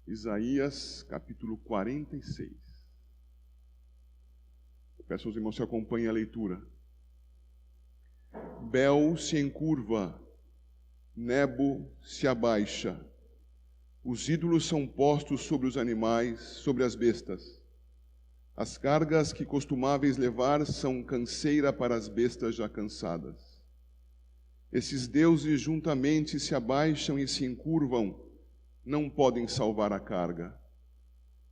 Isaías, capítulo 46. Eu peço aos irmãos que acompanhem a leitura. Bel se encurva, Nebo se abaixa. Os ídolos são postos sobre os animais, sobre as bestas. As cargas que costumáveis levar são canseira para as bestas já cansadas. Esses deuses juntamente se abaixam e se encurvam, não podem salvar a carga.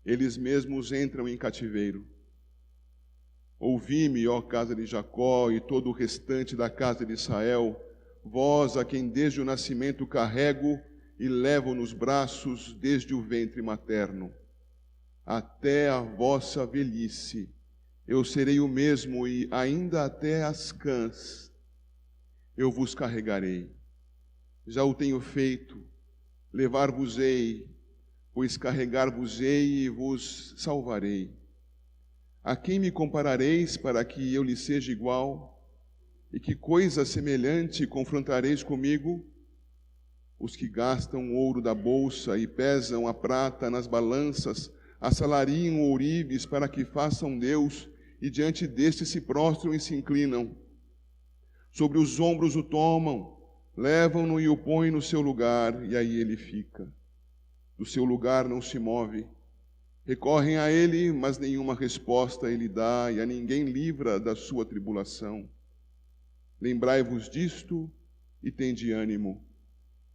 Eles mesmos entram em cativeiro. Ouvi-me, ó casa de Jacó, e todo o restante da casa de Israel, vós a quem desde o nascimento carrego e levo nos braços desde o ventre materno. Até a vossa velhice eu serei o mesmo, e ainda até as cãs eu vos carregarei. Já o tenho feito, levar-vos-ei, pois carregar-vos-ei e vos salvarei. A quem me comparareis para que eu lhe seja igual? E que coisa semelhante confrontareis comigo? Os que gastam o ouro da bolsa e pesam a prata nas balanças, assalariam ourives para que façam Deus, e diante deste se prostram e se inclinam. Sobre os ombros o tomam, levam-no e o põem no seu lugar, e aí ele fica. Do seu lugar não se move. Recorrem a ele, mas nenhuma resposta ele dá, e a ninguém livra da sua tribulação. Lembrai-vos disto e tende ânimo.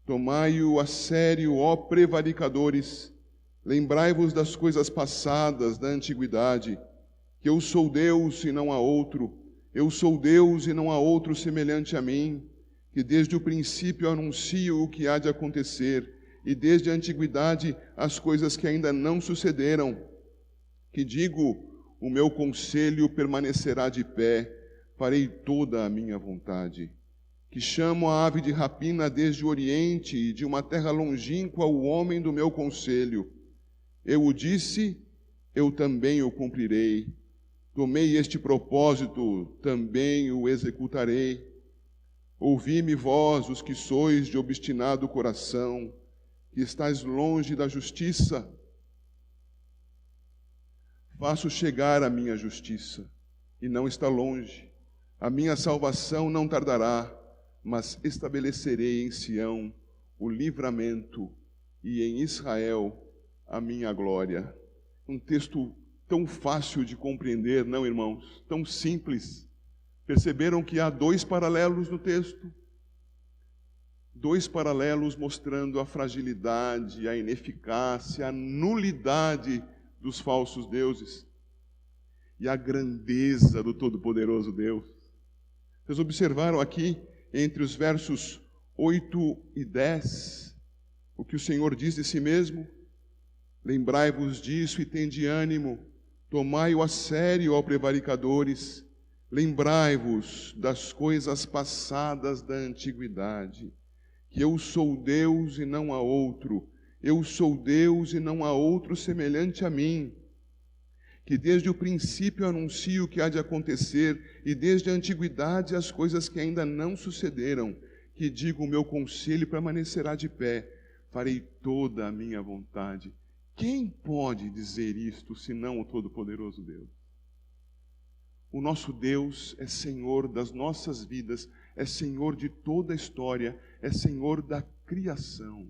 Tomai-o a sério, ó prevaricadores. Lembrai-vos das coisas passadas, da antiguidade, que eu sou Deus e não há outro. Eu sou Deus e não há outro semelhante a mim, que desde o princípio anuncio o que há de acontecer, e desde a antiguidade as coisas que ainda não sucederam, que digo, o meu conselho permanecerá de pé, farei toda a minha vontade. Que chamo a ave de rapina desde o oriente, e de uma terra longínqua o homem do meu conselho. Eu o disse, eu também o cumprirei. Tomei este propósito, também o executarei. Ouvi-me vós, os que sois de obstinado coração, que estáis longe da justiça. Faço chegar a minha justiça, e não está longe. A minha salvação não tardará, mas estabelecerei em Sião o livramento, e em Israel a minha glória. Um texto tão fácil de compreender, não, irmãos? Tão simples. Perceberam que há dois paralelos no texto? Dois paralelos mostrando a fragilidade, a ineficácia, a nulidade dos falsos deuses e a grandeza do Todo-Poderoso Deus. Vocês observaram aqui, entre os versos 8 e 10, o que o Senhor diz de si mesmo? Lembrai-vos disso e tende ânimo, tomai-o a sério, ó prevaricadores, lembrai-vos das coisas passadas da antiguidade, que eu sou Deus e não há outro, eu sou Deus e não há outro semelhante a mim, que desde o princípio anuncio o que há de acontecer, e desde a antiguidade as coisas que ainda não sucederam, que digo, o meu conselho permanecerá de pé, farei toda a minha vontade. Quem pode dizer isto, senão o Todo-Poderoso Deus? O nosso Deus é Senhor das nossas vidas, é Senhor de toda a história, é Senhor da criação.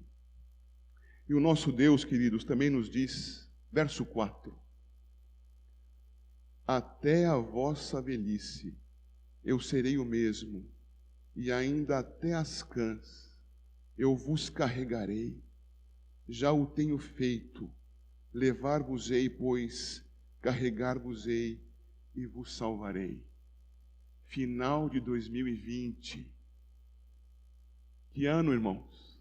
E o nosso Deus, queridos, também nos diz, verso 4, até a vossa velhice eu serei o mesmo, e ainda até as cãs eu vos carregarei. Já o tenho feito, levar-vos-ei, pois carregar-vos-ei e vos salvarei. Final de 2020. Que ano, irmãos?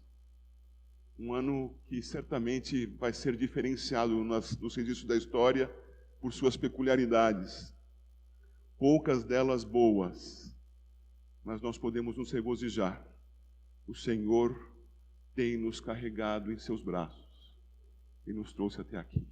Um ano que certamente vai ser diferenciado nos registros da história por suas peculiaridades. Poucas delas boas, mas nós podemos nos regozijar. O Senhor tem nos carregado em seus braços e nos trouxe até aqui.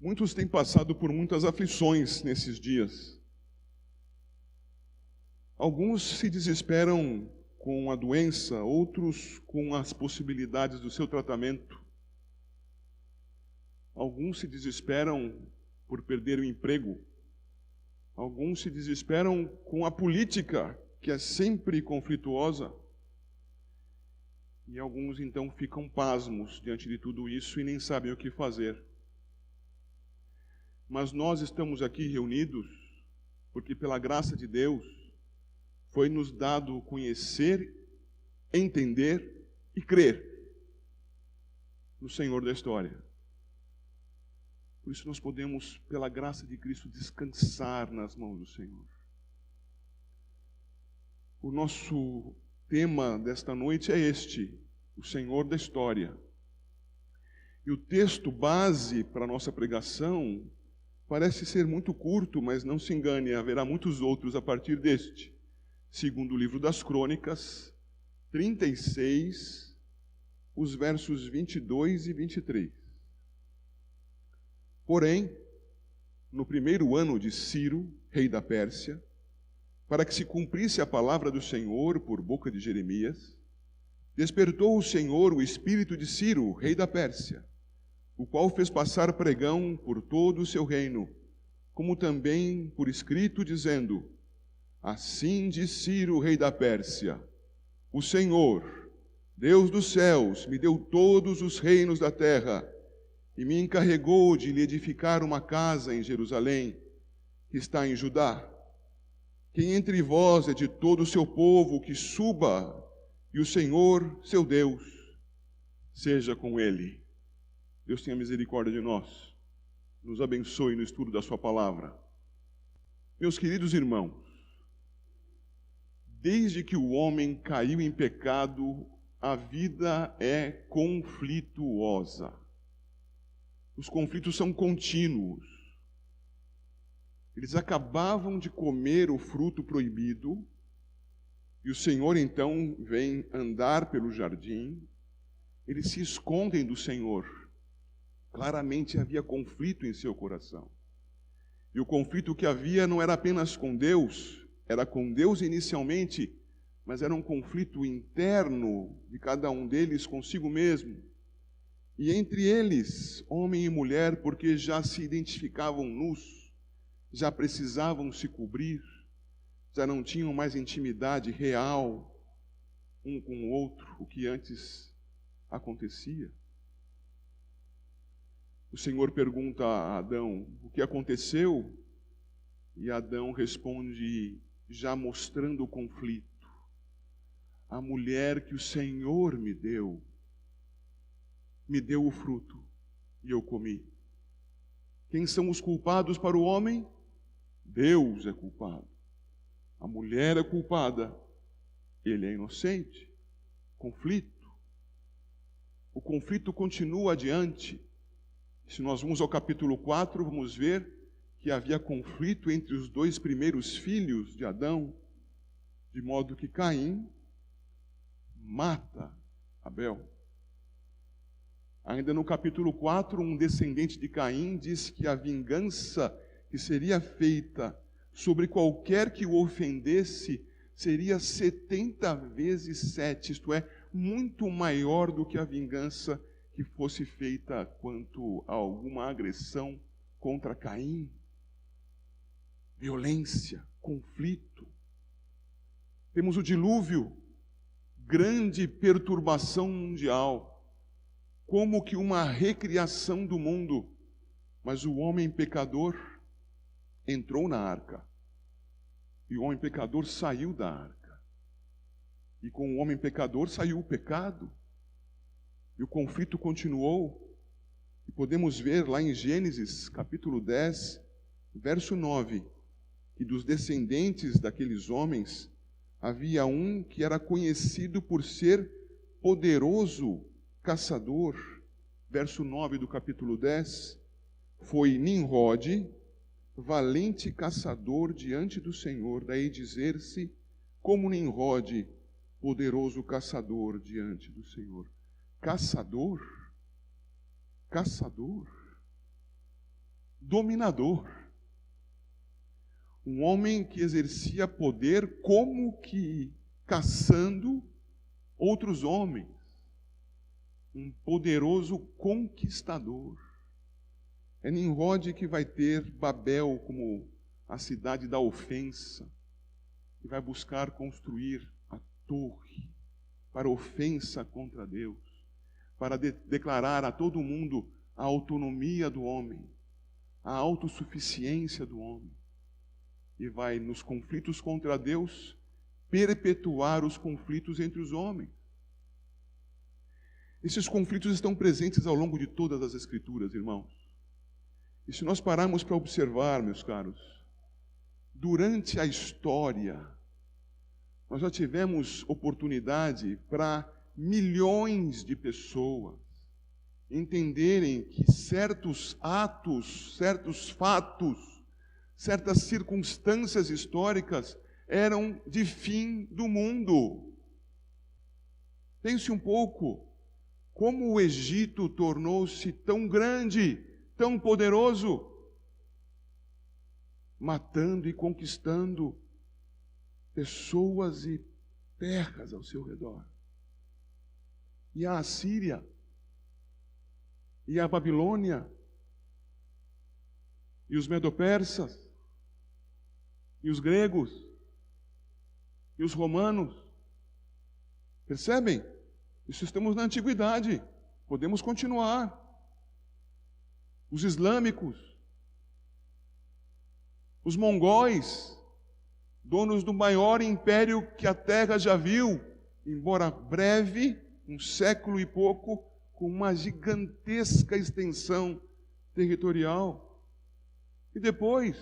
Muitos têm passado por muitas aflições nesses dias. Alguns se desesperam com a doença, outros com as possibilidades do seu tratamento. Alguns se desesperam por perder o emprego. Alguns se desesperam com a política, que é sempre conflituosa. E alguns então ficam pasmos diante de tudo isso e nem sabem o que fazer. Mas nós estamos aqui reunidos porque, pela graça de Deus, foi nos dado conhecer, entender e crer no Senhor da história. Por isso nós podemos, pela graça de Cristo, descansar nas mãos do Senhor. O nosso tema desta noite é este: o Senhor da história. E o texto base para a nossa pregação parece ser muito curto, mas não se engane, haverá muitos outros a partir deste. Segundo o livro das Crônicas, 36, os versos 22 e 23. Porém, no primeiro ano de Ciro, rei da Pérsia, para que se cumprisse a palavra do Senhor por boca de Jeremias, despertou o Senhor o espírito de Ciro, rei da Pérsia, o qual fez passar pregão por todo o seu reino, como também por escrito, dizendo: assim diz Ciro, rei da Pérsia: o Senhor, Deus dos céus, me deu todos os reinos da terra e me encarregou de lhe edificar uma casa em Jerusalém, que está em Judá. Quem entre vós é de todo o seu povo, que suba, e o Senhor, seu Deus, seja com ele. Deus tenha misericórdia de nós, nos abençoe no estudo da sua palavra. Meus queridos irmãos, desde que o homem caiu em pecado, a vida é conflituosa. Os conflitos são contínuos. Eles acabavam de comer o fruto proibido, e o Senhor então vem andar pelo jardim. Eles se escondem do Senhor. Claramente havia conflito em seu coração. E o conflito que havia não era apenas com Deus, era com Deus inicialmente, mas era um conflito interno de cada um deles consigo mesmo. E entre eles, homem e mulher, porque já se identificavam nus, já precisavam se cobrir, já não tinham mais intimidade real um com o outro, o que antes acontecia. O Senhor pergunta a Adão: o que aconteceu? E Adão responde, já mostrando o conflito: a mulher que o Senhor me deu o fruto e eu comi. Quem são os culpados para o homem? Deus é culpado. A mulher é culpada. Ele é inocente. Conflito. O conflito continua adiante. Se nós vamos ao capítulo 4, vamos ver que havia conflito entre os dois primeiros filhos de Adão, de modo que Caim mata Abel. Ainda no capítulo 4, um descendente de Caim diz que a vingança que seria feita sobre qualquer que o ofendesse seria 70 vezes 7, isto é, muito maior do que a vingança que fosse feita quanto a alguma agressão contra Caim. Violência, conflito. Temos o dilúvio, grande perturbação mundial, como que uma recriação do mundo. Mas o homem pecador entrou na arca, e o homem pecador saiu da arca, e com o homem pecador saiu o pecado, e o conflito continuou. E podemos ver lá em Gênesis capítulo 10, verso 9, que dos descendentes daqueles homens havia um que era conhecido por ser poderoso caçador. Verso 9 do capítulo 10, foi Nimrode, valente caçador diante do Senhor. Daí dizer-se, como Nimrode, poderoso caçador diante do Senhor. Caçador? Caçador? dominador. Um homem que exercia poder como que caçando outros homens. Um poderoso conquistador. É Nimrod que vai ter Babel como a cidade da ofensa, e vai buscar construir a torre para ofensa contra Deus, para declarar a todo mundo a autonomia do homem, a autossuficiência do homem. E vai, nos conflitos contra Deus, perpetuar os conflitos entre os homens. Esses conflitos estão presentes ao longo de todas as Escrituras, irmãos. E se nós pararmos para observar, meus caros, durante a história, nós já tivemos oportunidade para milhões de pessoas entenderem que certos atos, certos fatos, certas circunstâncias históricas eram de fim do mundo. Pense um pouco, como o Egito tornou-se tão grande, tão poderoso, matando e conquistando pessoas e terras ao seu redor. E a Assíria, e a Babilônia, e os medo-persas, e os gregos, e os romanos. Percebem? Isso estamos na antiguidade. Podemos continuar. Os islâmicos, os mongóis, donos do maior império que a terra já viu, embora breve, um século e pouco, com uma gigantesca extensão territorial. E depois,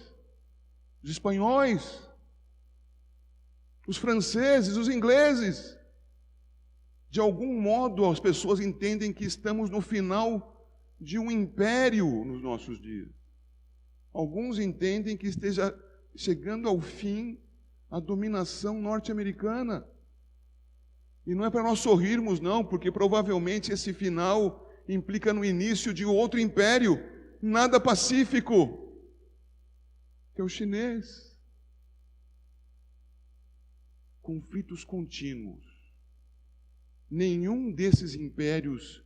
os espanhóis, os franceses, os ingleses. De algum modo, as pessoas entendem que estamos no final de um império nos nossos dias. Alguns entendem que esteja chegando ao fim a dominação norte-americana. E não é para nós sorrirmos, não, porque provavelmente esse final implica no início de outro império, nada pacífico, que é o chinês. Conflitos contínuos. Nenhum desses impérios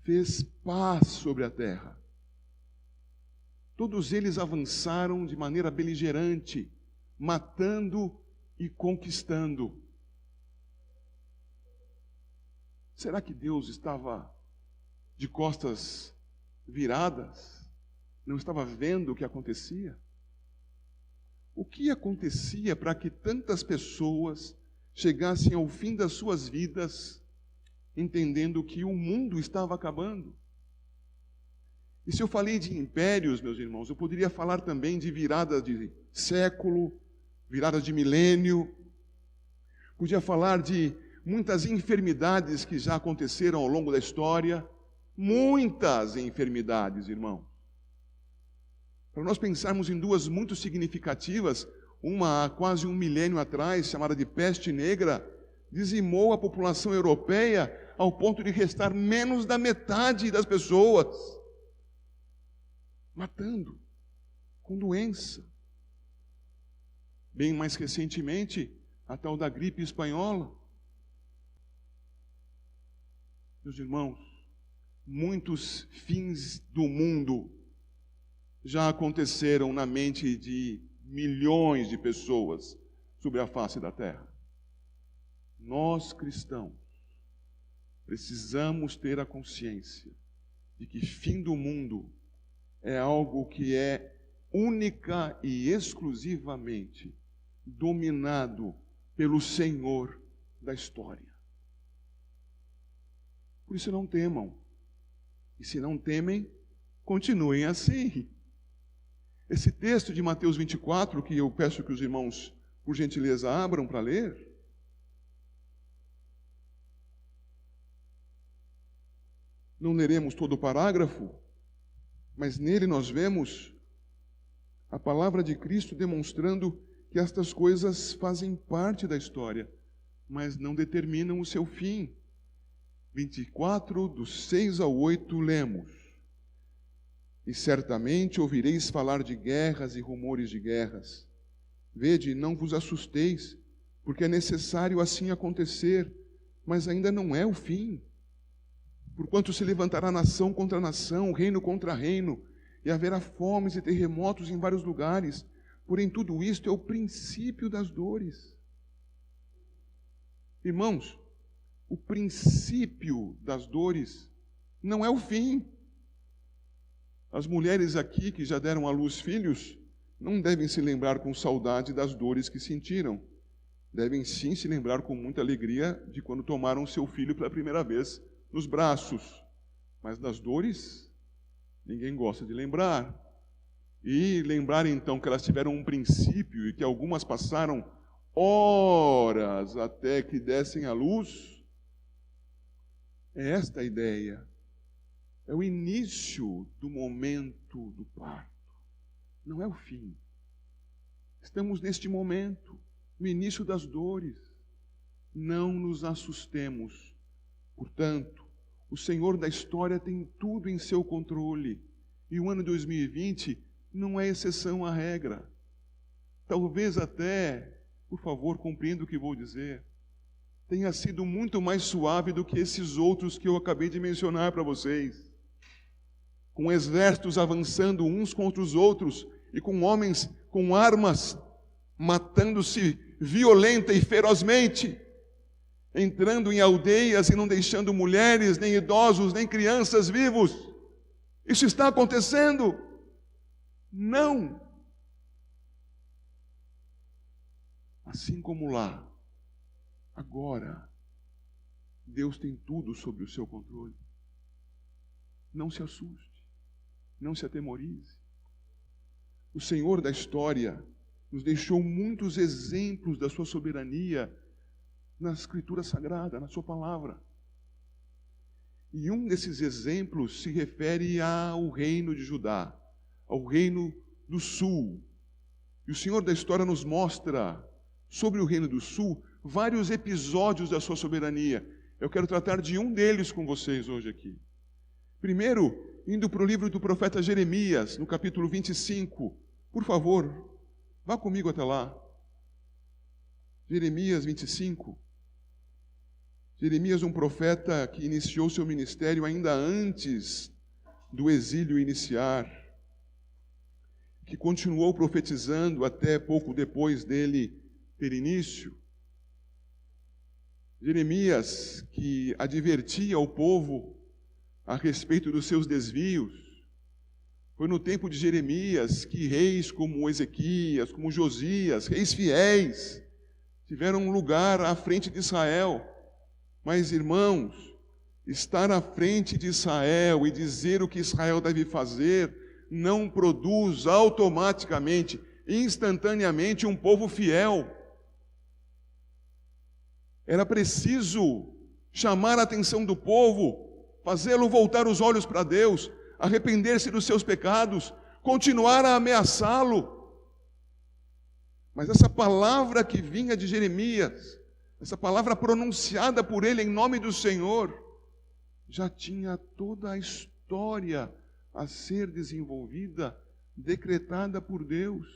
fez paz sobre a terra. Todos eles avançaram de maneira beligerante, matando e conquistando. Será que Deus estava de costas viradas? Não estava vendo o que acontecia? O que acontecia para que tantas pessoas chegassem ao fim das suas vidas, entendendo que o mundo estava acabando? E se eu falei de impérios, meus irmãos, eu poderia falar também de virada de século, virada de milênio. Podia falar de muitas enfermidades que já aconteceram ao longo da história. Muitas enfermidades, irmão. Para nós pensarmos em duas muito significativas, uma há quase um milênio atrás, chamada de peste negra, dizimou a população europeia ao ponto de restar menos da metade das pessoas, matando, com doença. Bem mais recentemente, a tal da gripe espanhola. Meus irmãos, muitos fins do mundo já aconteceram na mente de milhões de pessoas sobre a face da terra. Nós, cristãos, precisamos ter a consciência de que fim do mundo é algo que é única e exclusivamente dominado pelo Senhor da história. Por isso não temam. E se não temem, continuem assim. Esse texto de Mateus 24, que eu peço que os irmãos, por gentileza, abram para ler. Não leremos todo o parágrafo, mas nele nós vemos a palavra de Cristo demonstrando que estas coisas fazem parte da história, mas não determinam o seu fim. 24, do 6 ao 8, lemos. E certamente ouvireis falar de guerras e rumores de guerras. Vede, não vos assusteis, porque é necessário assim acontecer, mas ainda não é o fim. Porquanto se levantará nação contra nação, reino contra reino, e haverá fomes e terremotos em vários lugares. Porém, tudo isto é o princípio das dores. Irmãos, o princípio das dores não é o fim. As mulheres aqui que já deram à luz filhos não devem se lembrar com saudade das dores que sentiram. Devem sim se lembrar com muita alegria de quando tomaram seu filho pela primeira vez nos braços. Mas das dores, ninguém gosta de lembrar. E lembrar então que elas tiveram um princípio e que algumas passaram horas até que dessem à luz, é esta a ideia. É o início do momento do parto. Não é o fim. Estamos neste momento, no início das dores. Não nos assustemos. Portanto, o Senhor da história tem tudo em seu controle. E o ano 2020 não é exceção à regra. Talvez até, por favor, compreenda o que vou dizer, tenha sido muito mais suave do que esses outros que eu acabei de mencionar para vocês. Com exércitos avançando uns contra os outros e com homens com armas matando-se violenta e ferozmente, entrando em aldeias e não deixando mulheres, nem idosos, nem crianças vivos. Isso está acontecendo? Não. Assim como lá, agora, Deus tem tudo sob o seu controle. Não se assuste, não se atemorize. O Senhor da história nos deixou muitos exemplos da sua soberania na Escritura Sagrada, na sua palavra. E um desses exemplos se refere ao reino de Judá, ao reino do sul. E o Senhor da história nos mostra, sobre o reino do sul, vários episódios da sua soberania. Eu quero tratar de um deles com vocês hoje aqui. Primeiro, indo para o livro do profeta Jeremias, no capítulo 25. Por favor, vá comigo até lá. Jeremias 25. Jeremias, um profeta que iniciou seu ministério ainda antes do exílio iniciar, que continuou profetizando até pouco depois dele ter início. Jeremias, que advertia o povo a respeito dos seus desvios. Foi no tempo de Jeremias que reis como Ezequias, como Josias, reis fiéis, tiveram um lugar à frente de Israel. Mas, irmãos, estar à frente de Israel e dizer o que Israel deve fazer não produz automaticamente, instantaneamente, um povo fiel. Era preciso chamar a atenção do povo, fazê-lo voltar os olhos para Deus, arrepender-se dos seus pecados, continuar a ameaçá-lo. Mas essa palavra que vinha de Jeremias, essa palavra pronunciada por ele em nome do Senhor, já tinha toda a história a ser desenvolvida, decretada por Deus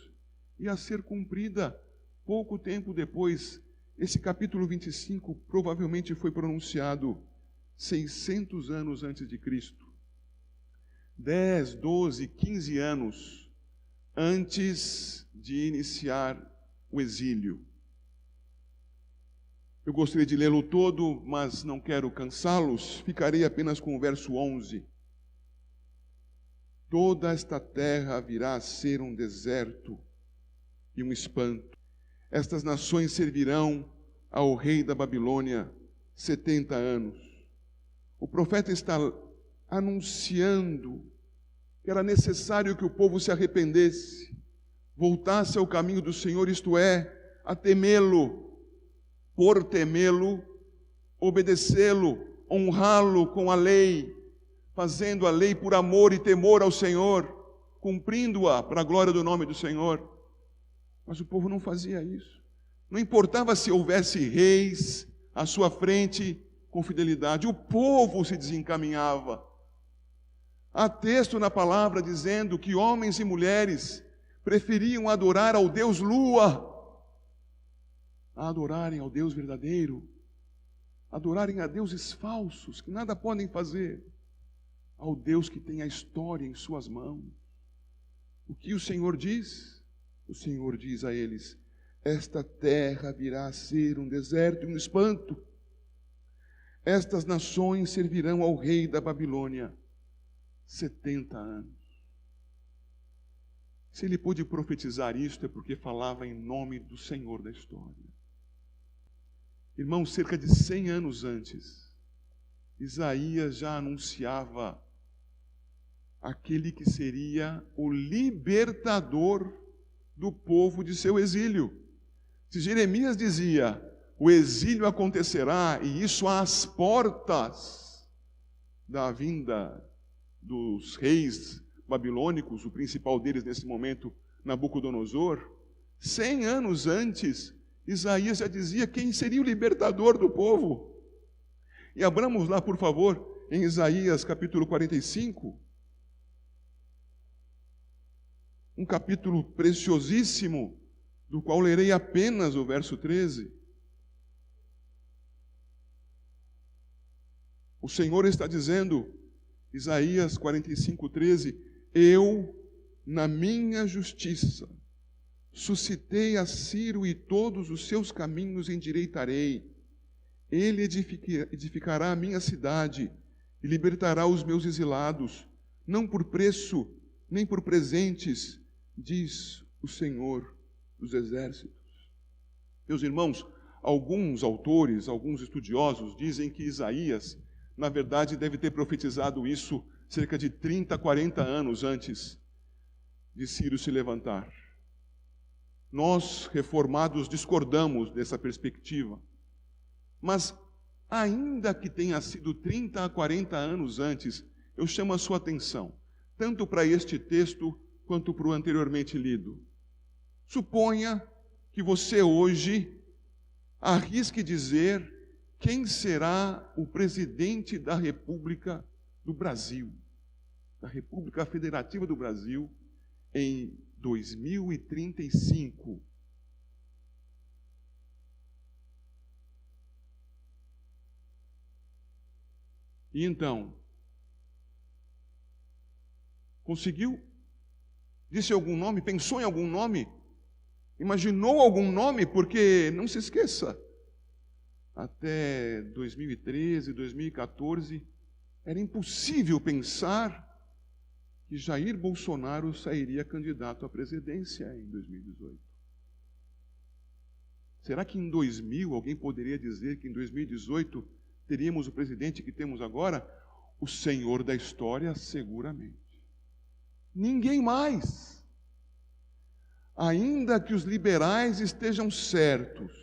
e a ser cumprida pouco tempo depois. Esse capítulo 25 provavelmente foi pronunciado 600 anos antes de Cristo. 10, 12, 15 anos antes de iniciar o exílio. Eu gostaria de lê-lo todo, mas não quero cansá-los. Ficarei apenas com o verso 11. Toda esta terra virá a ser um deserto e um espanto. Estas nações servirão ao rei da Babilônia 70 anos. O profeta está anunciando que era necessário que o povo se arrependesse, voltasse ao caminho do Senhor, isto é, a temê-lo, por temê-lo, obedecê-lo, honrá-lo com a lei, fazendo a lei por amor e temor ao Senhor, cumprindo-a para a glória do nome do Senhor. Mas o povo não fazia isso. Não importava se houvesse reis à sua frente com fidelidade, o povo se desencaminhava. Há texto na palavra dizendo que homens e mulheres preferiam adorar ao Deus Lua a adorarem ao Deus verdadeiro, adorarem a deuses falsos que nada podem fazer, ao Deus que tem a história em suas mãos. O que o Senhor diz? O Senhor diz a eles: esta terra virá a ser um deserto e um espanto. Estas nações servirão ao rei da Babilônia 70 anos. Se ele pôde profetizar isto, é porque falava em nome do Senhor da história. Irmãos, cerca de 100 anos antes, Isaías já anunciava aquele que seria o libertador do povo de seu exílio. Se Jeremias dizia: o exílio acontecerá, e isso às portas da vinda dos reis babilônicos, o principal deles nesse momento, Nabucodonosor, 100 anos antes, Isaías já dizia quem seria o libertador do povo. E abramos lá, por favor, em Isaías capítulo 45, um capítulo preciosíssimo, do qual lerei apenas o verso 13. O Senhor está dizendo, Isaías 45, 13, eu, na minha justiça, suscitei a Ciro e todos os seus caminhos endireitarei. Ele edificará a minha cidade e libertará os meus exilados, não por preço, nem por presentes, diz o Senhor dos exércitos. Meus irmãos, alguns autores, alguns estudiosos dizem que Isaías, na verdade, deve ter profetizado isso cerca de 30, 40 anos antes de Ciro se levantar. Nós, reformados, discordamos dessa perspectiva. Mas, ainda que tenha sido 30 a 40 anos antes, eu chamo a sua atenção, tanto para este texto, quanto para o anteriormente lido. Suponha que você hoje arrisque dizer quem será o presidente da República do Brasil, da República Federativa do Brasil, em 2035. E então, conseguiu? Disse algum nome? Pensou em algum nome? Imaginou algum nome? Porque, não se esqueça, até 2013, 2014, era impossível pensar que Jair Bolsonaro sairia candidato à presidência em 2018. Será que em 2000 alguém poderia dizer que em 2018 teríamos o presidente que temos agora? O Senhor da história, seguramente. Ninguém mais. Ainda que os liberais estejam certos,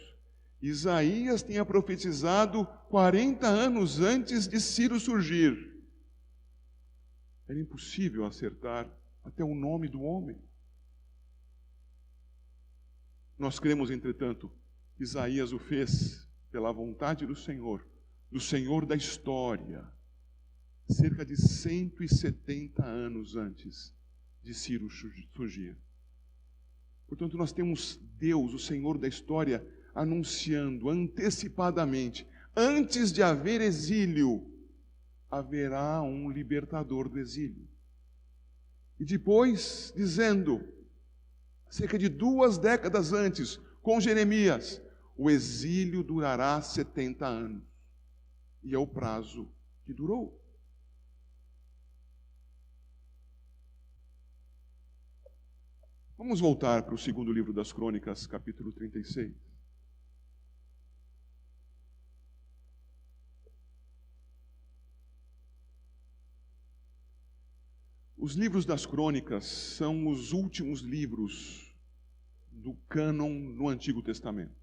Isaías tinha profetizado 40 anos antes de Ciro surgir. Era impossível acertar até o nome do homem. Nós cremos, entretanto, que Isaías o fez pela vontade do Senhor da história, cerca de 170 anos antes de Ciro surgir. Portanto, nós temos Deus, o Senhor da história, anunciando antecipadamente, antes de haver exílio, haverá um libertador do exílio. E depois, dizendo, cerca de 2 décadas antes, com Jeremias, o exílio durará 70 anos. E é o prazo que durou. Vamos voltar para o segundo livro das Crônicas, capítulo 36. Os livros das Crônicas são os últimos livros do cânon no Antigo Testamento.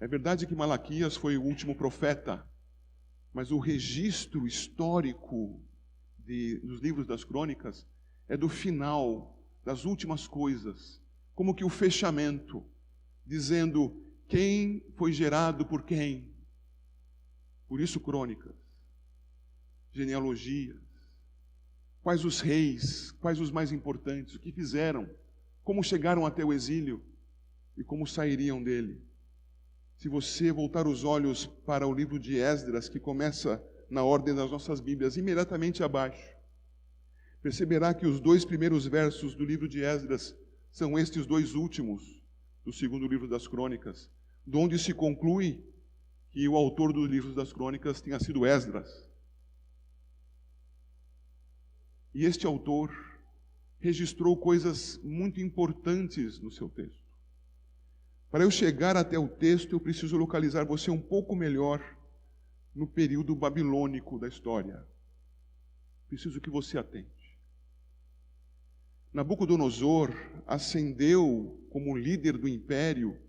É verdade que Malaquias foi o último profeta, mas o registro histórico dos livros das Crônicas é do final, das últimas coisas, como que o fechamento, dizendo quem foi gerado por quem. Por isso, crônicas, genealogias, Quais os reis, quais os mais importantes, o que fizeram, como chegaram até o exílio e como sairiam dele. Se você voltar os olhos para o livro de Esdras, que começa na ordem das nossas Bíblias, imediatamente abaixo, perceberá que os 2 primeiros versos do livro de Esdras são estes 2 últimos do segundo livro das Crônicas, onde se conclui que o autor dos livros das Crônicas tenha sido Esdras. E este autor registrou coisas muito importantes no seu texto. Para eu chegar até o texto, eu preciso localizar você um pouco melhor no período babilônico da história. Preciso que você atente. Nabucodonosor ascendeu como líder do império,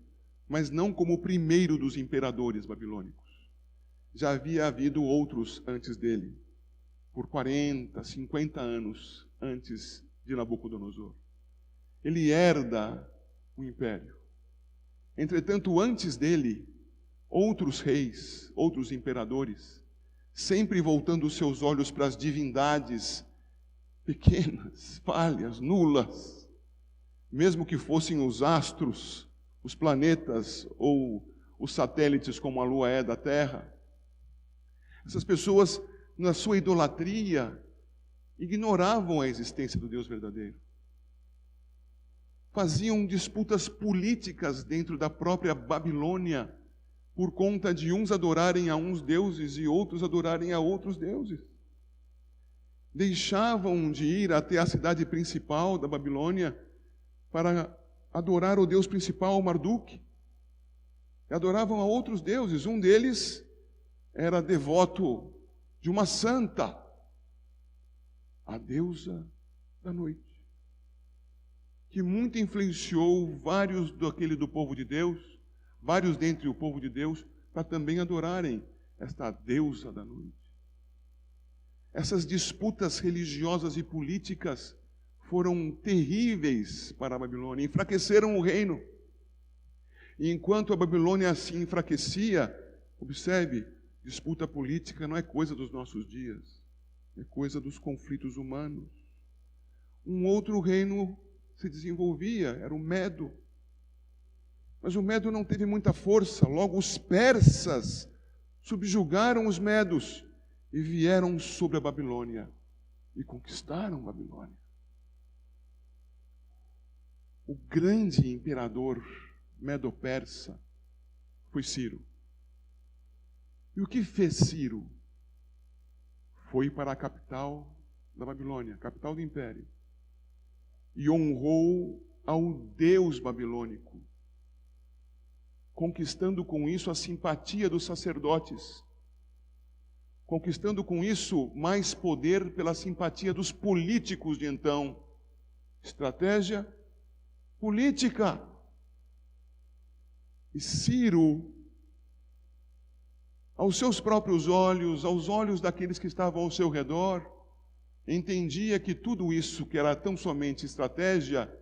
mas não como o primeiro dos imperadores babilônicos. Já havia havido outros antes dele, por 40, 50 anos antes de Nabucodonosor. Ele herda o império. Entretanto, antes dele, outros reis, outros imperadores, sempre voltando os seus olhos para as divindades pequenas, falhas, nulas, mesmo que fossem os astros, os planetas ou os satélites como a Lua é da Terra. Essas pessoas, na sua idolatria, ignoravam a existência do Deus verdadeiro. Faziam disputas políticas dentro da própria Babilônia, por conta de uns adorarem a uns deuses e outros adorarem a outros deuses. Deixavam de ir até a cidade principal da Babilônia para adorar o Deus principal, Marduk. Adoravam a outros deuses. Um deles era devoto de uma santa, a deusa da noite, que muito influenciou vários do povo de Deus, vários dentre o povo de Deus, para também adorarem esta deusa da noite. Essas disputas religiosas e políticas foram terríveis para a Babilônia, enfraqueceram o reino. E enquanto a Babilônia se enfraquecia, observe, disputa política não é coisa dos nossos dias, é coisa dos conflitos humanos. Um outro reino se desenvolvia, era o Medo. Mas o Medo não teve muita força, logo os persas subjugaram os medos e vieram sobre a Babilônia e conquistaram a Babilônia. O grande imperador medo-persa foi Ciro. E o que fez Ciro? Foi para a capital da Babilônia, capital do império, e honrou ao Deus babilônico, conquistando com isso a simpatia dos sacerdotes, conquistando com isso mais poder pela simpatia dos políticos de então. Estratégia política. E Ciro, aos seus próprios olhos, aos olhos daqueles que estavam ao seu redor, entendia que tudo isso que era tão somente estratégia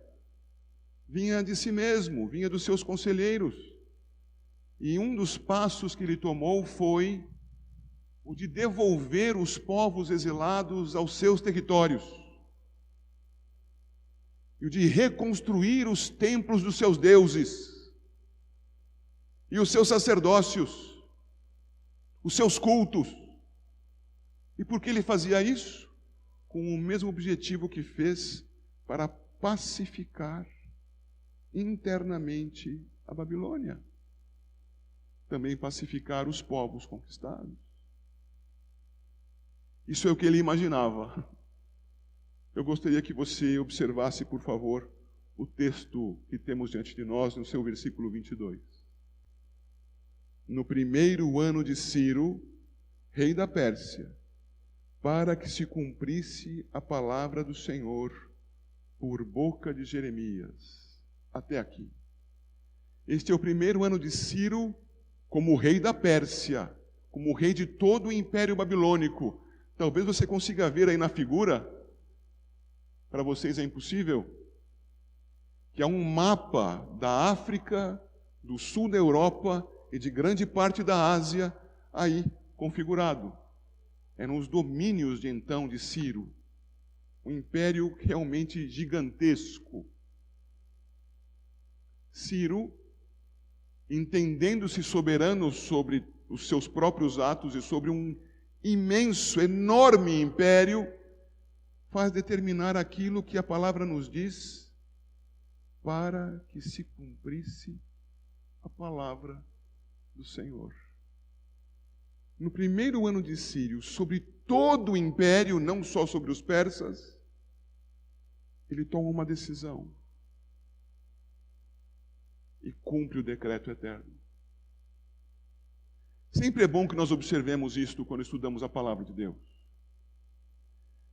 vinha de si mesmo, vinha dos seus conselheiros. E um dos passos que ele tomou foi o de devolver os povos exilados aos seus territórios e o de reconstruir os templos dos seus deuses e os seus sacerdócios, os seus cultos. E por que ele fazia isso? Com o mesmo objetivo que fez para pacificar internamente a Babilônia. Também pacificar os povos conquistados. Isso é o que ele imaginava. Eu gostaria que você observasse, por favor, o texto que temos diante de nós, no seu versículo 22. No primeiro ano de Ciro, rei da Pérsia, para que se cumprisse a palavra do Senhor por boca de Jeremias. Até aqui. Este é o primeiro ano de Ciro como rei da Pérsia, como rei de todo o Império Babilônico. Talvez você consiga ver aí na figura, para vocês é impossível, que é um mapa da África, do sul da Europa e de grande parte da Ásia aí configurado. Eram os domínios de então de Ciro. um império realmente gigantesco. Ciro, entendendo-se soberano sobre os seus próprios atos e sobre um imenso, enorme império, faz determinar aquilo que a palavra nos diz para que se cumprisse a palavra do Senhor. No primeiro ano de Ciro, sobre todo o império, não só sobre os persas, ele toma uma decisão e cumpre o decreto eterno. Sempre é bom que nós observemos isto quando estudamos a palavra de Deus.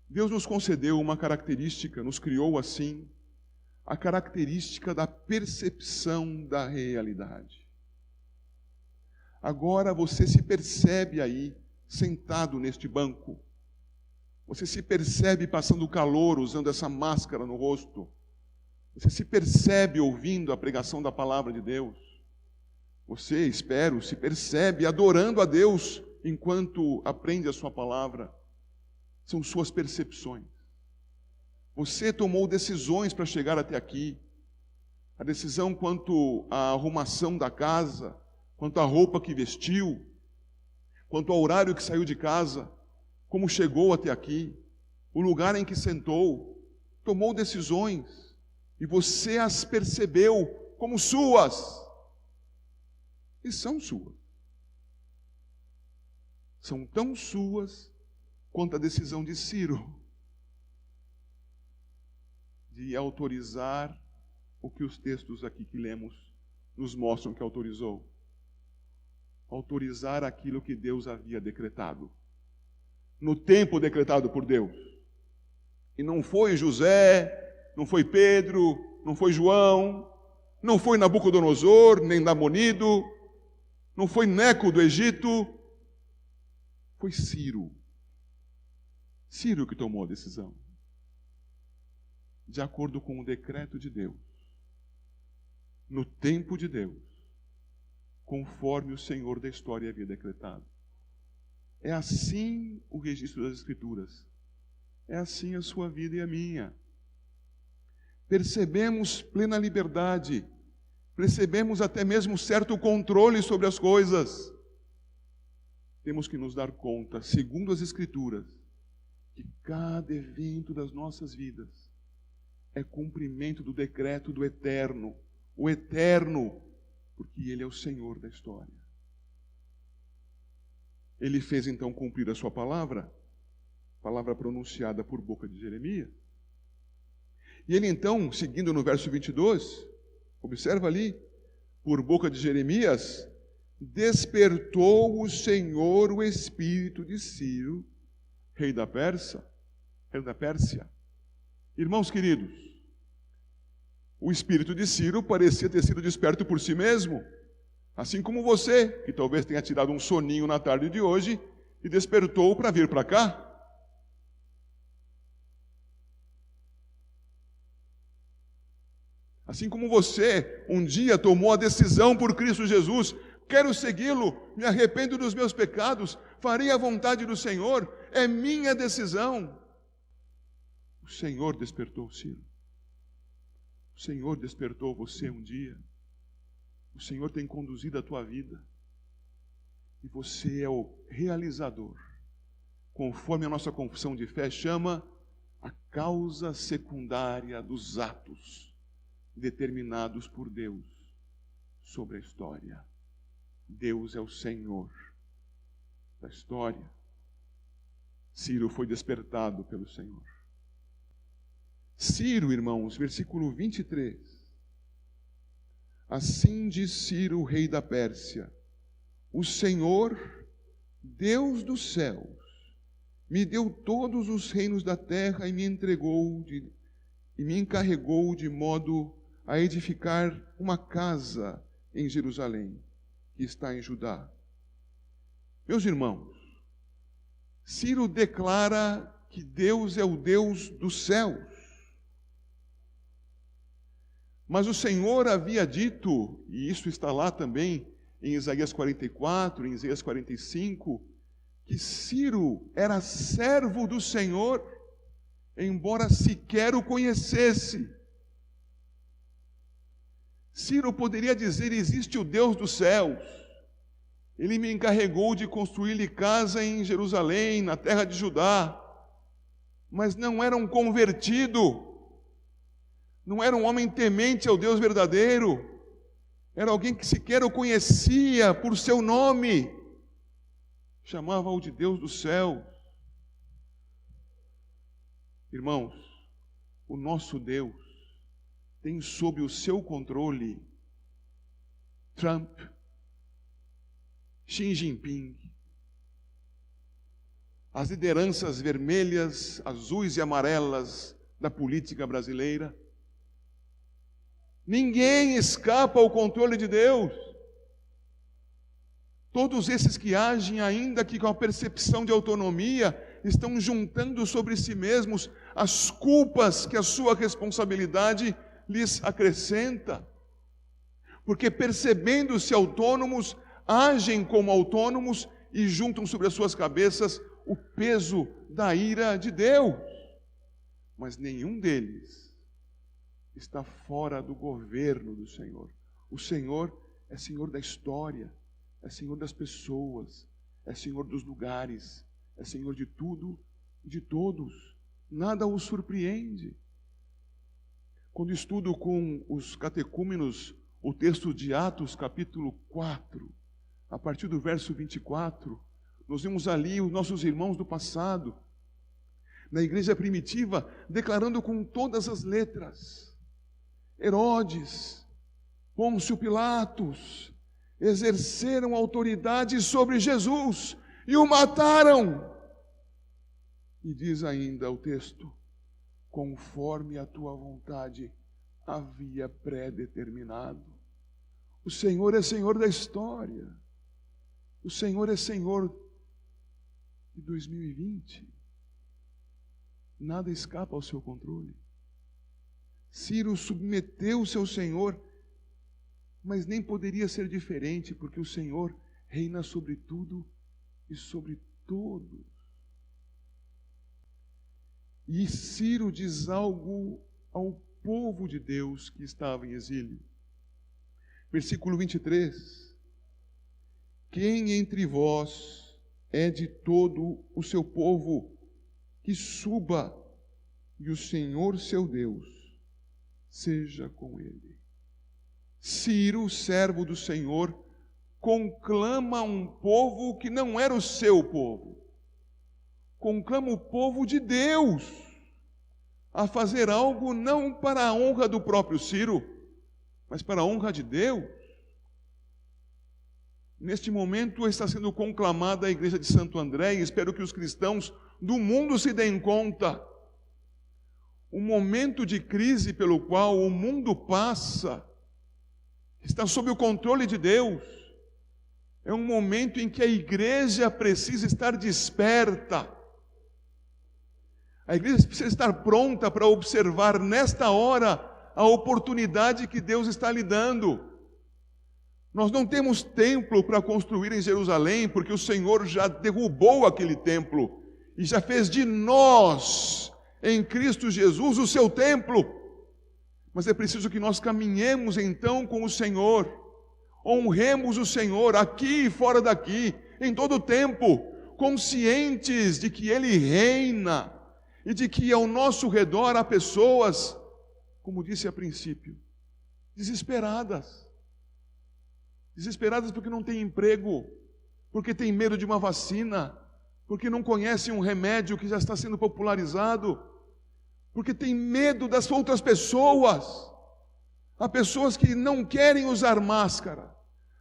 Deus nos concedeu uma característica, nos criou assim, a característica da percepção da realidade. Agora você se percebe aí, sentado neste banco. Você se percebe passando calor, usando essa máscara no rosto. Você se percebe ouvindo a pregação da palavra de Deus. Você, espero, se percebe adorando a Deus enquanto aprende a sua palavra. São suas percepções. Você tomou decisões para chegar até aqui. A decisão quanto à arrumação da casa, quanto à roupa que vestiu, quanto ao horário que saiu de casa, como chegou até aqui, o lugar em que sentou, tomou decisões e você as percebeu como suas. E são suas. São tão suas quanto a decisão de Ciro de autorizar o que os textos aqui que lemos nos mostram que autorizou. Autorizar aquilo que Deus havia decretado. No tempo decretado por Deus. E não foi José, não foi Pedro, não foi João, não foi Nabucodonosor, nem Nabonido, não foi Neco do Egito, foi Ciro. Ciro que tomou a decisão. De acordo com o decreto de Deus. No tempo de Deus. Conforme o Senhor da história havia decretado. É assim o registro das Escrituras. É assim a sua vida e a minha. Percebemos plena liberdade. Percebemos até mesmo certo controle sobre as coisas. Temos que nos dar conta, segundo as Escrituras, que cada evento das nossas vidas é cumprimento do decreto do Eterno. O Eterno, porque Ele é o Senhor da história. Ele fez então cumprir a sua palavra pronunciada por boca de Jeremias. E ele então, seguindo no verso 22, observa ali, por boca de Jeremias, despertou o Senhor o espírito de Ciro, rei da Pérsia. Irmãos queridos, o espírito de Ciro parecia ter sido desperto por si mesmo, assim como você, que talvez tenha tirado um soninho na tarde de hoje e despertou para vir para cá. Assim como você um dia tomou a decisão por Cristo Jesus, quero segui-lo, me arrependo dos meus pecados, farei a vontade do Senhor, é minha decisão. O Senhor despertou Ciro. O Senhor despertou você um dia. O Senhor tem conduzido a tua vida. E você é o realizador. Conforme a nossa confissão de fé chama, a causa secundária dos atos determinados por Deus sobre a história. Deus é o Senhor da história. Ciro foi despertado pelo Senhor. Ciro, irmãos, versículo 23. Assim diz Ciro, rei da Pérsia: o Senhor, Deus dos céus, me deu todos os reinos da terra e me encarregou de modo a edificar uma casa em Jerusalém, que está em Judá. Meus irmãos, Ciro declara que Deus é o Deus dos céus. Mas o Senhor havia dito, e isso está lá também em Isaías 44, em Isaías 45, que Ciro era servo do Senhor embora sequer o conhecesse. Ciro poderia dizer: existe o Deus dos céus, ele me encarregou de construir-lhe casa em Jerusalém, na terra de Judá. Mas não era um convertido, não era um homem temente ao Deus verdadeiro, era alguém que sequer o conhecia por seu nome, chamava-o de Deus do céu. Irmãos, o nosso Deus tem sob o seu controle Trump, Xi Jinping, as lideranças vermelhas, azuis e amarelas da política brasileira. Ninguém escapa ao controle de Deus. Todos esses que agem, ainda que com a percepção de autonomia, estão juntando sobre si mesmos as culpas que a sua responsabilidade lhes acrescenta. Porque, percebendo-se autônomos, agem como autônomos e juntam sobre as suas cabeças o peso da ira de Deus. Mas nenhum deles está fora do governo do Senhor. O Senhor é Senhor da história, é Senhor das pessoas, é Senhor dos lugares, é Senhor de tudo e de todos. Nada o surpreende. Quando estudo com os catecúmenos o texto de Atos, capítulo 4, a partir do verso 24, nós vemos ali os nossos irmãos do passado, na igreja primitiva, declarando com todas as letras: Herodes, Pôncio Pilatos, exerceram autoridade sobre Jesus e o mataram. E diz ainda o texto: conforme a tua vontade havia pré-determinado. O Senhor é Senhor da história. O Senhor é Senhor de 2020. Nada escapa ao seu controle. Ciro submeteu o seu Senhor, mas nem poderia ser diferente, porque o Senhor reina sobre tudo e sobre todos. E Ciro diz algo ao povo de Deus que estava em exílio. Versículo 23. Quem entre vós é de todo o seu povo, que suba, e o Senhor seu Deus seja com ele. Ciro, servo do Senhor, conclama um povo que não era o seu povo. Conclama o povo de Deus a fazer algo não para a honra do próprio Ciro, mas para a honra de Deus. Neste momento está sendo conclamada a igreja de Santo André, e espero que os cristãos do mundo se deem conta. O momento de crise pelo qual o mundo passa está sob o controle de Deus. É um momento em que a igreja precisa estar desperta. A igreja precisa estar pronta para observar nesta hora a oportunidade que Deus está lhe dando. Nós não temos templo para construir em Jerusalém, porque o Senhor já derrubou aquele templo e já fez de nós, em Cristo Jesus, o seu templo. Mas é preciso que nós caminhemos então com o Senhor, honremos o Senhor aqui e fora daqui, em todo o tempo, conscientes de que Ele reina e de que ao nosso redor há pessoas, como disse a princípio, desesperadas porque não têm emprego, porque têm medo de uma vacina, porque não conhecem um remédio que já está sendo popularizado, porque têm medo das outras pessoas. Há pessoas que não querem usar máscara,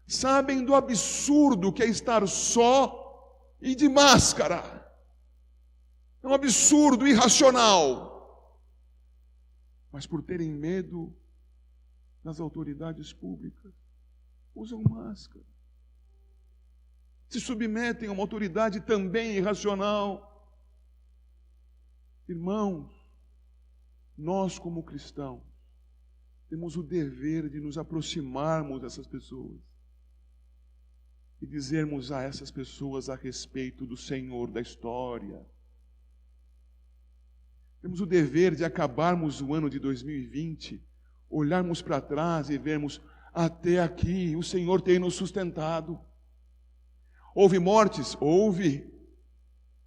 sabem do absurdo que é estar só e de máscara. É um absurdo irracional. Mas por terem medo das autoridades públicas, usam máscara. Se submetem a uma autoridade também irracional. Irmãos, nós como cristãos, temos o dever de nos aproximarmos dessas pessoas e dizermos a essas pessoas a respeito do Senhor da história. Temos o dever de acabarmos o ano de 2020, olharmos para trás e vermos, até aqui o Senhor tem nos sustentado. Houve mortes? Houve.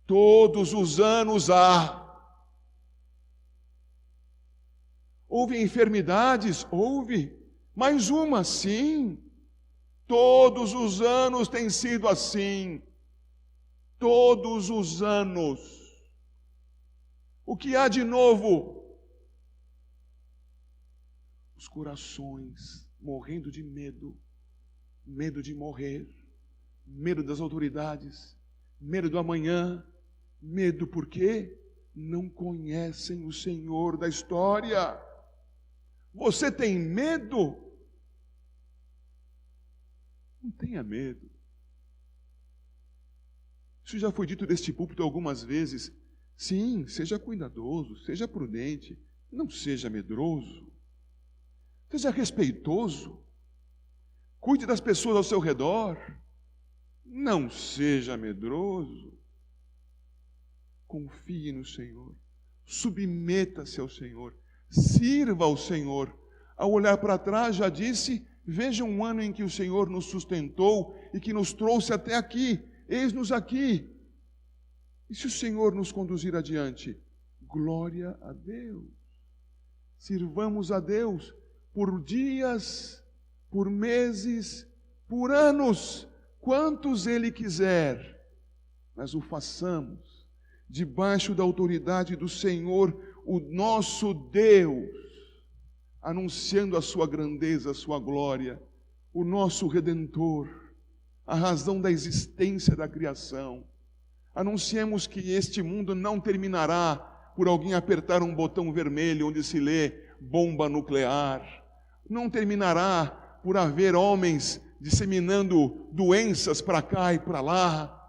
Todos os anos há. Houve enfermidades? Houve. Mais uma, sim. Todos os anos tem sido assim. Todos os anos. O que há de novo? Os corações morrendo de medo. Medo de morrer. Medo das autoridades. Medo do amanhã. Medo porque não conhecem o Senhor da história. Você tem medo? Não tenha medo. Isso já foi dito deste púlpito algumas vezes. Sim, seja cuidadoso, seja prudente, não seja medroso. Seja respeitoso. Cuide das pessoas ao seu redor. Não seja medroso. Confie no Senhor. Submeta-se ao Senhor. Sirva ao Senhor. Ao olhar para trás, já disse, veja um ano em que o Senhor nos sustentou e que nos trouxe até aqui. Eis-nos aqui. E se o Senhor nos conduzir adiante? Glória a Deus. Sirvamos a Deus por dias, por meses, por anos, quantos Ele quiser. Mas o façamos debaixo da autoridade do Senhor, o nosso Deus, anunciando a sua grandeza, a sua glória, o nosso Redentor, a razão da existência da criação. Anunciemos que este mundo não terminará por alguém apertar um botão vermelho onde se lê bomba nuclear. Não terminará por haver homens disseminando doenças para cá e para lá.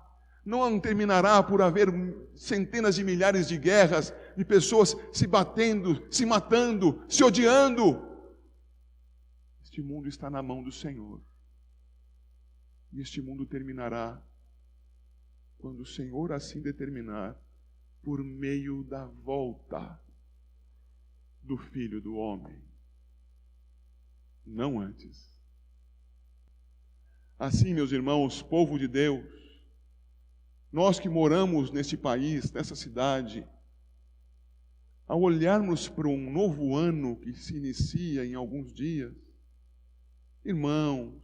Não terminará por haver centenas de milhares de guerras, de pessoas se batendo, se matando, se odiando. Este mundo está na mão do Senhor. E este mundo terminará quando o Senhor assim determinar, por meio da volta do Filho do Homem. Não antes. Assim, meus irmãos, povo de Deus, nós que moramos neste país, nessa cidade, ao olharmos para um novo ano que se inicia em alguns dias, irmãos,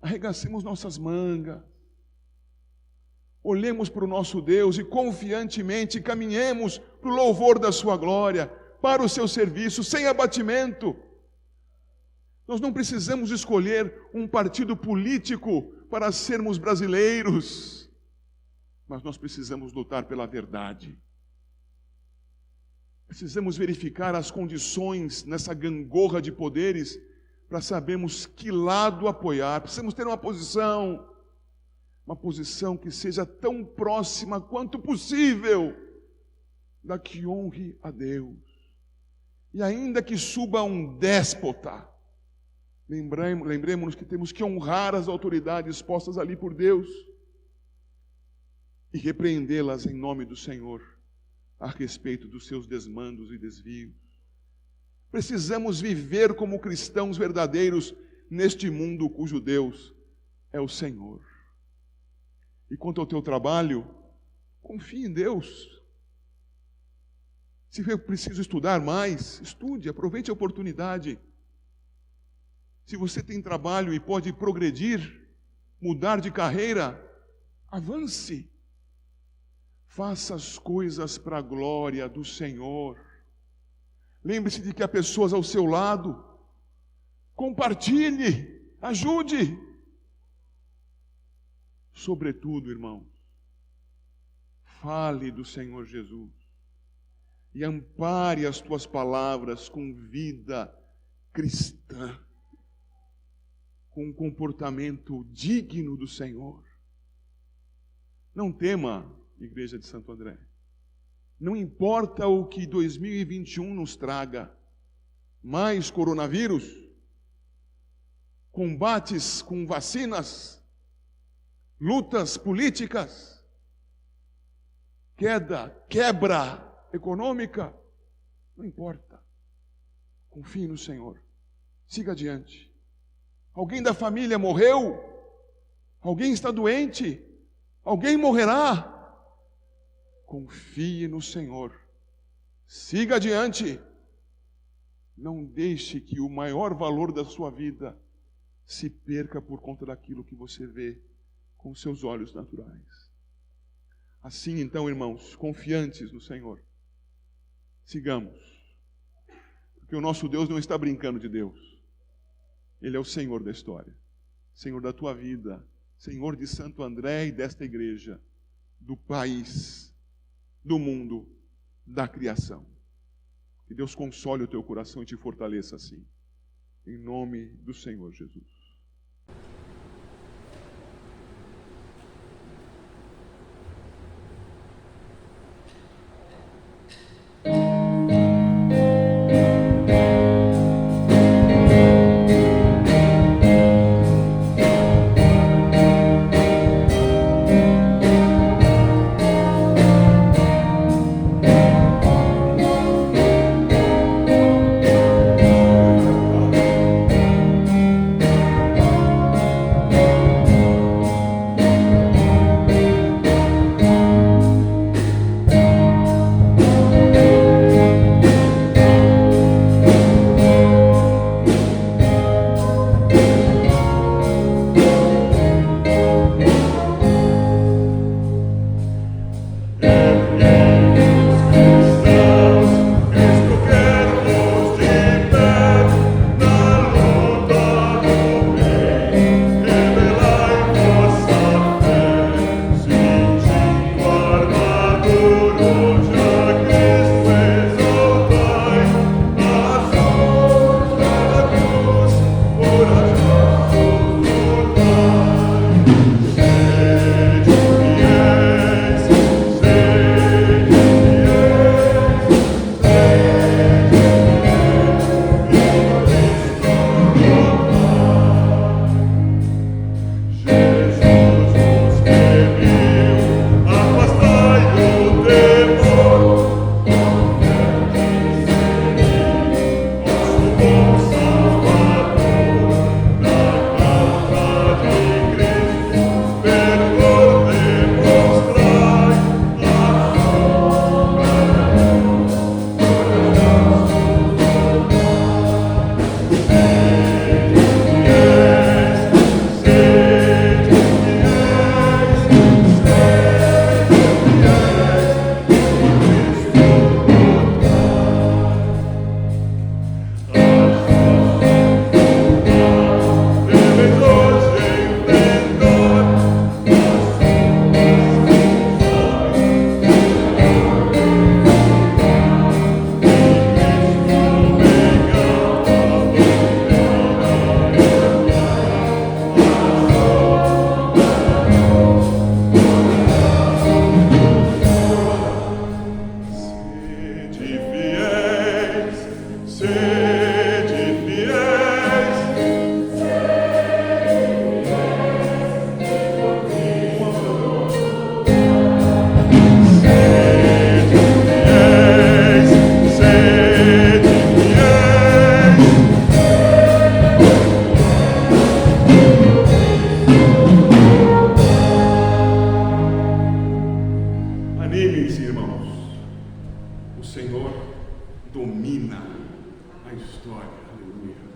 arregacemos nossas mangas, olhemos para o nosso Deus e confiantemente caminhemos para o louvor da sua glória, para o seu serviço, sem abatimento. Nós não precisamos escolher um partido político para sermos brasileiros, mas nós precisamos lutar pela verdade. Precisamos verificar as condições nessa gangorra de poderes para sabermos que lado apoiar. Precisamos ter uma posição que seja tão próxima quanto possível da que honre a Deus. E ainda que suba um déspota, lembremos que temos que honrar as autoridades postas ali por Deus e repreendê-las em nome do Senhor a respeito dos seus desmandos e desvios. Precisamos viver como cristãos verdadeiros neste mundo cujo Deus é o Senhor. E quanto ao teu trabalho, confie em Deus. Se for preciso estudar mais, estude, aproveite a oportunidade. Se você tem trabalho e pode progredir, mudar de carreira, avance. Faça as coisas para a glória do Senhor. Lembre-se de que há pessoas ao seu lado. Compartilhe, ajude. Sobretudo, irmãos, fale do Senhor Jesus e ampare as tuas palavras com vida cristã, com um comportamento digno do Senhor. Não tema, Igreja de Santo André. Não importa o que 2021 nos traga, mais coronavírus, combates com vacinas, lutas políticas, quebra econômica, Não importa. Confie no Senhor. Siga adiante. Alguém da família morreu? Alguém está doente? Alguém morrerá? Confie no Senhor. Siga adiante. Não deixe que o maior valor da sua vida se perca por conta daquilo que você vê com seus olhos naturais. Assim, então, irmãos, confiantes no Senhor, sigamos. Porque o nosso Deus não está brincando de Deus. Ele é o Senhor da história. Senhor da tua vida. Senhor de Santo André e desta igreja. Do país, do mundo, da criação. Que Deus console o teu coração e te fortaleça assim. Em nome do Senhor Jesus. Animem-se, irmãos. O Senhor domina a história. Aleluia.